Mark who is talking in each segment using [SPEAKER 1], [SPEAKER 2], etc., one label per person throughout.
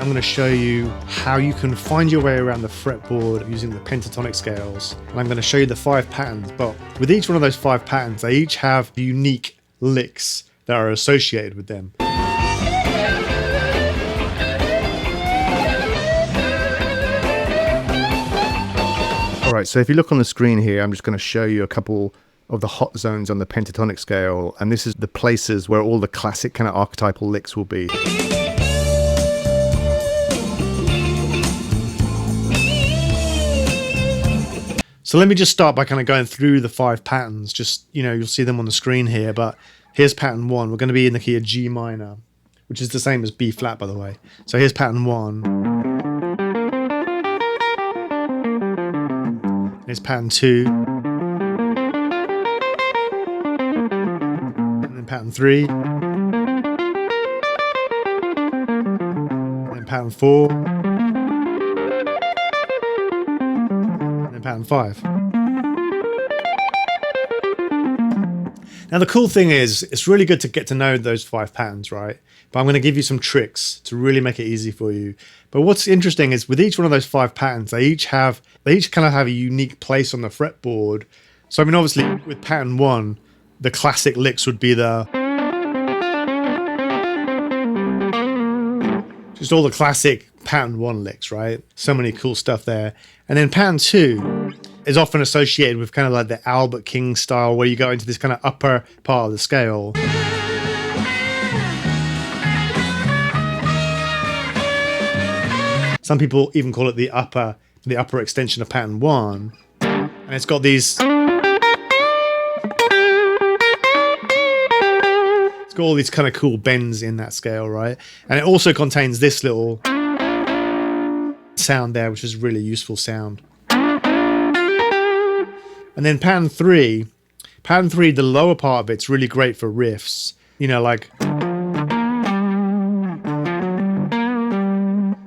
[SPEAKER 1] I'm going to show you how you can find your way around the fretboard using the pentatonic scales. And I'm going to show you the 5 patterns, but with each one of those 5 patterns, they each have unique licks that are associated with them. Alright, so if you look on the screen here, I'm just going to show you a couple of the hot zones on the pentatonic scale, and this is the places where all the classic kind of archetypal licks will be. So let me just start by kind of going through the 5 patterns. Just, you know, you'll see them on the screen here, but here's pattern 1. We're going to be in the key of G minor, which is the same as B flat, by the way. So here's pattern 1. Here's pattern 2. And then pattern 3. And then pattern 4. And then pattern 5. Now the cool thing is, it's really good to get to know those 5 patterns, right? But I'm going to give you some tricks to really make it easy for you. But what's interesting is with each one of those 5 patterns, they each kind of have a unique place on the fretboard. So I mean, obviously with pattern 1, the classic licks would be just all the classic pattern 1 licks, right? So many cool stuff there. And then pattern 2 is often associated with kind of like the Albert King style, where you go into this kind of upper part of the scale. Some people even call it the upper extension of pattern 1, and it's got these. It's got all these kind of cool bends in that scale, right? And it also contains this little sound there, which is really useful sound. And then pattern 3, the lower part of it's really great for riffs. You know, like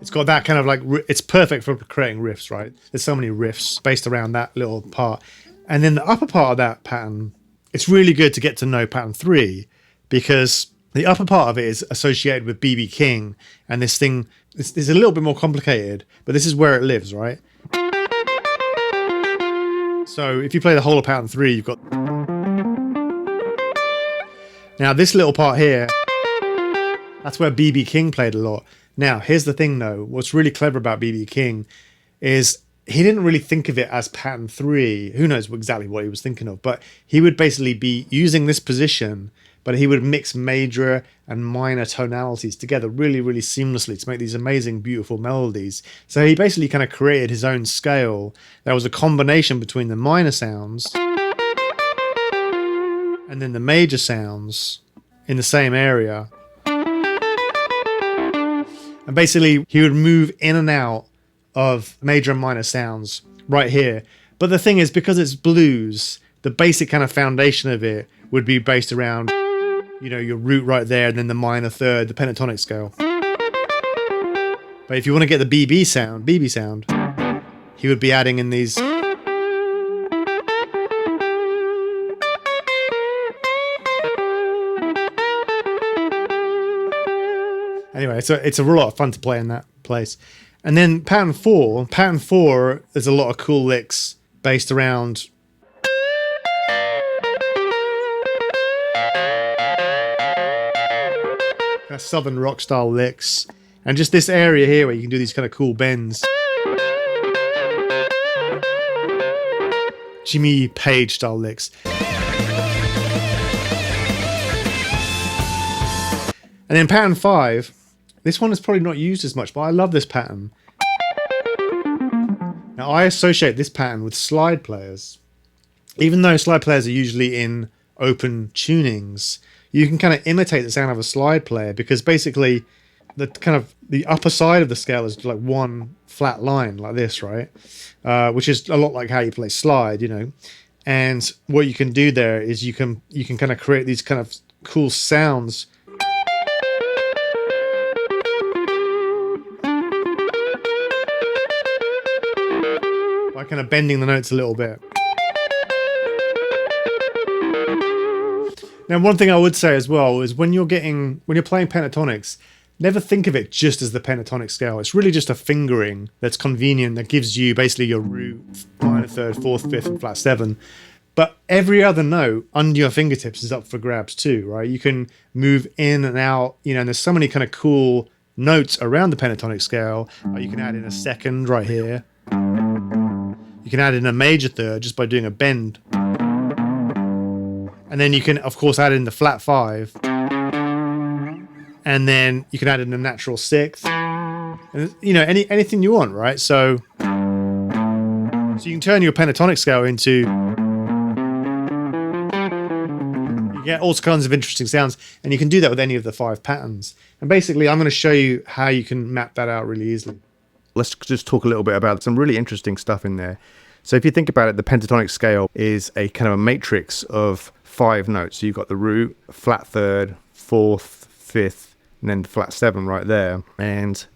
[SPEAKER 1] it's got that kind of like, it's perfect for creating riffs, right? There's so many riffs based around that little part. And then the upper part of that pattern, it's really good to get to know pattern 3, because the upper part of it is associated with B.B. King, and this thing is a little bit more complicated, but this is where it lives, right? So if you play the whole of pattern 3, you've got... Now this little part here, that's where B.B. King played a lot. Now, here's the thing though, what's really clever about B.B. King is he didn't really think of it as pattern 3. Who knows exactly what he was thinking of, but he would basically be using this position, but he would mix major and minor tonalities together really, really seamlessly to make these amazing, beautiful melodies. So he basically kind of created his own scale that was a combination between the minor sounds and then the major sounds in the same area. And basically, he would move in and out of major and minor sounds right here. But the thing is, because it's blues, the basic kind of foundation of it would be based around, you know, your root right there, and then the minor third, the pentatonic scale. But if you want to get the BB sound, he would be adding in these. Anyway, so it's a lot of fun to play in that place. And then pattern 4, there's a lot of cool licks based around southern rock style licks, and just this area here where you can do these kind of cool bends. Jimmy Page style licks. And then pattern 5, this one is probably not used as much, but I love this pattern. Now I associate this pattern with slide players. Even though slide players are usually in open tunings, you can kind of imitate the sound of a slide player, because basically the upper side of the scale is like one flat line like this, right? Which is a lot like how you play slide, you know. And what you can do there is you can kind of create these kind of cool sounds by kind of bending the notes a little bit. Now, one thing I would say as well is when you're playing pentatonics, never think of it just as the pentatonic scale. It's really just a fingering that's convenient, that gives you basically your root, minor third, fourth, fifth, and flat seven. But every other note under your fingertips is up for grabs too, right? You can move in and out, and there's so many kind of cool notes around the pentatonic scale. You can add in a second right here. You can add in a major third just by doing a bend. And then you can, of course, add in the flat five. And then you can add in a natural sixth. And, anything you want, right? So you can turn your pentatonic scale into... You get all kinds of interesting sounds. And you can do that with any of the 5 patterns. And basically, I'm going to show you how you can map that out really easily.
[SPEAKER 2] Let's just talk a little bit about some really interesting stuff in there. So if you think about it, the pentatonic scale is a kind of a matrix of 5 notes. So you've got the root, flat third, fourth, fifth, and then flat 7 right there. And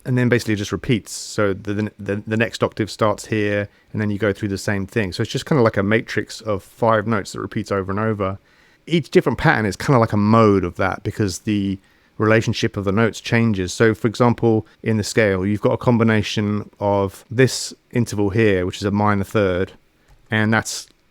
[SPEAKER 2] then basically it just repeats. So the next octave starts here, and then you go through the same thing. So it's just kind of like a matrix of 5 notes that repeats over and over. Each different pattern is kind of like a mode of that, because the relationship of the notes changes. So for example, in the scale, you've got a combination of this interval here, which is a minor third, and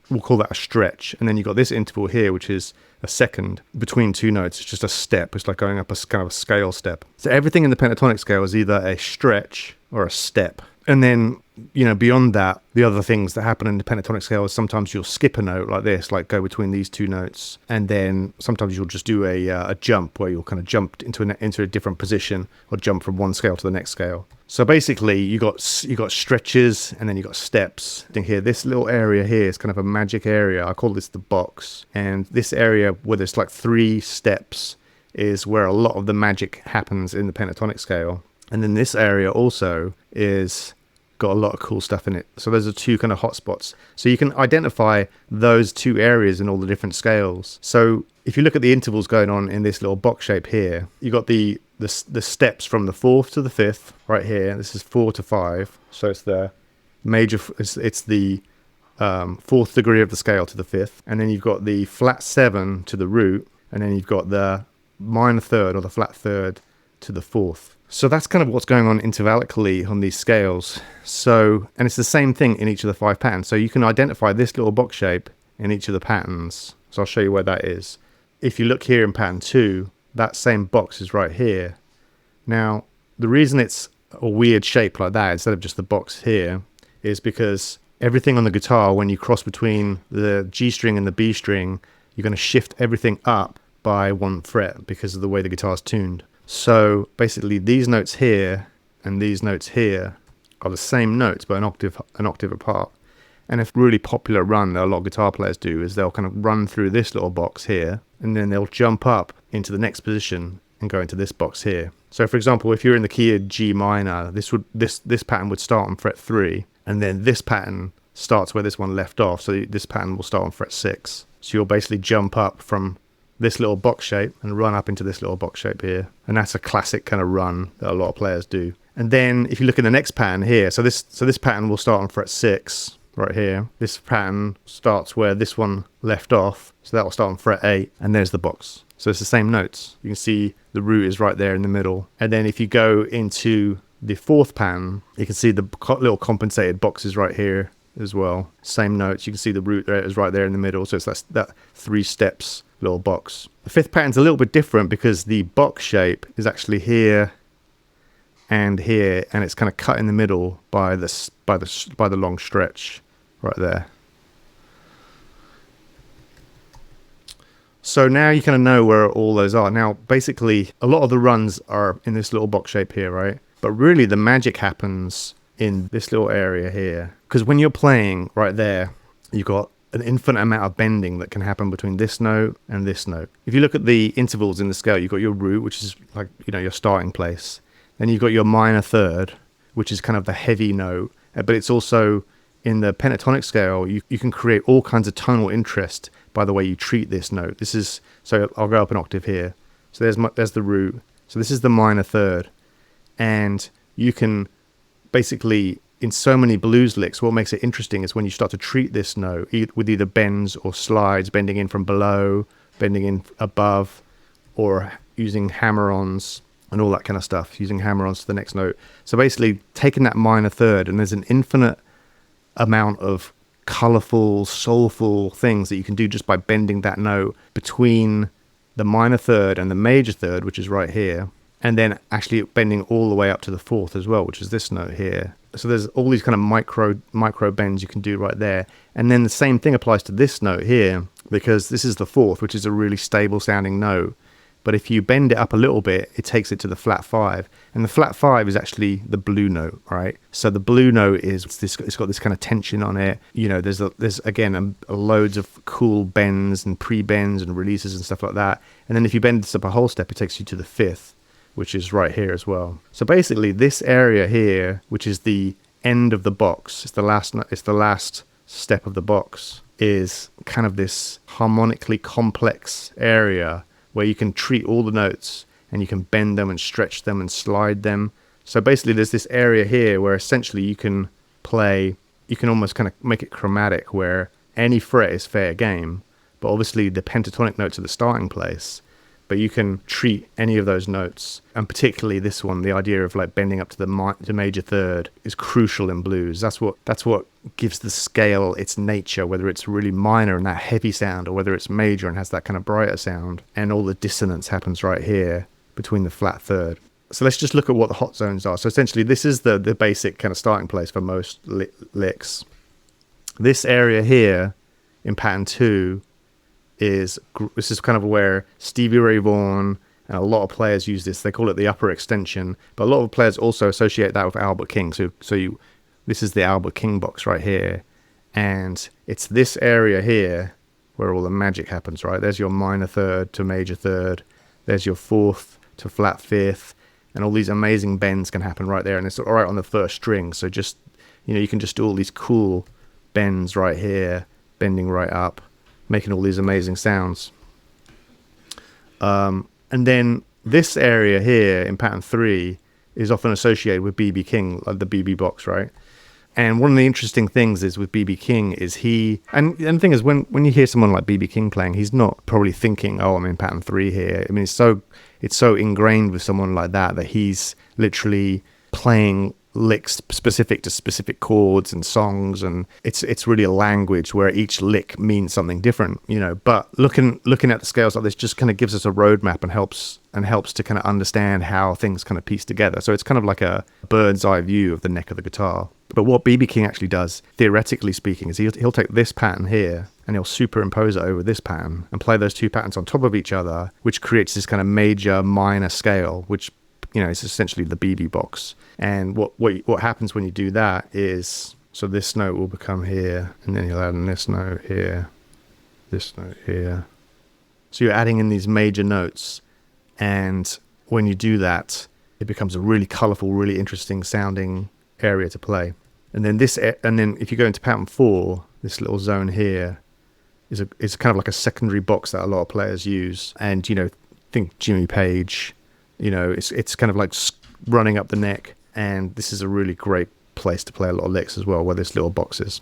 [SPEAKER 2] we'll call that a stretch. And then you've got this interval here, which is a second between 2 notes. It's just a step. It's like going up a kind of a scale step. So everything in the pentatonic scale is either a stretch or a step. And then, beyond that, the other things that happen in the pentatonic scale is sometimes you'll skip a note like this, like go between these 2 notes. And then sometimes you'll just do a jump where you'll kind of jump into a different position, or jump from one scale to the next scale. So basically you got stretches, and then you got steps. And here, this little area here is kind of a magic area. I call this the box. And this area where there's like 3 steps is where a lot of the magic happens in the pentatonic scale. And then this area also is got a lot of cool stuff in it. So those are 2 kind of hotspots. So you can identify those 2 areas in all the different scales. So if you look at the intervals going on in this little box shape here, you got the steps from the 4th to the 5th right here. This is 4 to 5. So it's the major, it's the 4th degree of the scale to the 5th. And then you've got the flat 7 to the root. And then you've got the minor third or the flat third to the 4th. So that's kind of what's going on intervallically on these scales. So, and it's the same thing in each of the 5 patterns. So you can identify this little box shape in each of the patterns. So I'll show you where that is. If you look here in pattern 2, that same box is right here. Now, the reason it's a weird shape like that instead of just the box here is because everything on the guitar, when you cross between the G string and the B string, you're going to shift everything up by 1 fret because of the way the guitar is tuned. So basically these notes here and these notes here are the same notes but an octave apart. And a really popular run that a lot of guitar players do is they'll kind of run through this little box here, and then they'll jump up into the next position and go into this box here. So for example, if you're in the key of G minor, this pattern would start on fret 3, and then this pattern starts where this one left off. So this pattern will start on fret 6. So you'll basically jump up from this little box shape and run up into this little box shape here. And that's a classic kind of run that a lot of players do. And then if you look at the next pattern here, so this pattern will start on fret 6 right here. This pattern starts where this one left off, so that will start on fret 8, and there's the box. So it's the same notes. You can see the root is right there in the middle. And then if you go into the 4th pattern, you can see the little compensated boxes right here as well. Same notes. You can see the root there is right there in the middle. So it's that 3 steps little box. The 5th pattern's a little bit different because the box shape is actually here and here, and it's kind of cut in the middle by the long stretch right there. So now you kind of know where all those are. Now basically a lot of the runs are in this little box shape here, right? But really the magic happens in this little area here, because when you're playing right there, you've got an infinite amount of bending that can happen between this note and this note. If you look at the intervals in the scale, you've got your root, which is like, your starting place. Then you've got your minor third, which is kind of the heavy note. But it's also in the pentatonic scale, you can create all kinds of tonal interest by the way you treat this note. So I'll go up an octave here. So there's the root. So this is the minor third. And you can basically, in so many blues licks, what makes it interesting is when you start to treat this note with either bends or slides, bending in from below, bending in above, or using hammer-ons. and all that kind of stuff, using hammer-ons to the next note. So basically taking that minor third, and there's an infinite amount of colorful, soulful things that you can do just by bending that note between the minor third and the major third, which is right here, and then actually bending all the way up to the fourth as well, which is this note here. So there's all these kind of micro bends you can do right there. And then the same thing applies to this note here, because this is the fourth, which is a really stable sounding note. But if you bend it up a little bit, it takes it to the flat 5. And the flat 5 is actually the blue note, right? So the blue note is this, it's got this kind of tension on it. You know, there's again, loads of cool bends and pre-bends and releases and stuff like that. And then if you bend this up a whole step, it takes you to the 5th, which is right here as well. So basically this area here, which is the end of the box, it's the last step of the box, is kind of this harmonically complex area where you can treat all the notes and you can bend them and stretch them and slide them. So basically there's this area here where essentially you can almost kind of make it chromatic, where any fret is fair game, but obviously the pentatonic notes are the starting place. But you can treat any of those notes, and particularly this one, the idea of like bending up to the major third is crucial in blues. That's what gives the scale its nature, whether it's really minor and that heavy sound, or whether it's major and has that kind of brighter sound. And all the dissonance happens right here between the flat third. So let's just look at what the hot zones are. So essentially this is the basic kind of starting place for most licks. This area here in pattern 2, this is kind of where Stevie Ray Vaughan and a lot of players use this. They call it the upper extension, but a lot of players also associate that with Albert King. This is the Albert King box right here, and it's this area here where all the magic happens, right? There's your minor third to major third, there's your 4th to flat 5th, and all these amazing bends can happen right there, and it's all right on the first string. So just, you know, you can just do all these cool bends right here, bending right up, making all these amazing sounds. And then this area here in pattern 3 is often associated with B.B. King, like the B.B. box, right? And one of the interesting things is with B.B. King is and the thing is, when you hear someone like B.B. King playing, he's not probably thinking, oh, I'm in pattern 3 here. I mean, it's so ingrained with someone like that he's literally playing licks specific to specific chords and songs, and it's really a language where each lick means something different, you know. But looking at the scales like this just kind of gives us a roadmap and helps to kind of understand how things kind of piece together. So it's kind of like a bird's eye view of the neck of the guitar. But what B.B. King actually does, theoretically speaking, is he'll take this pattern here and he'll superimpose it over this pattern and play those two patterns on top of each other, which creates this kind of major minor scale, which, you know, is essentially the BB box. And what happens when you do that is, so this note will become here, and then you'll add in this note here, this note here. So you're adding in these major notes, and when you do that, it becomes a really colorful, really interesting sounding area to play. And then if you go into pattern 4, this little zone here is kind of like a secondary box that a lot of players use. And, you know, think Jimmy Page. You know, it's kind of like running up the neck, and this is a really great place to play a lot of licks as well, where this little box is.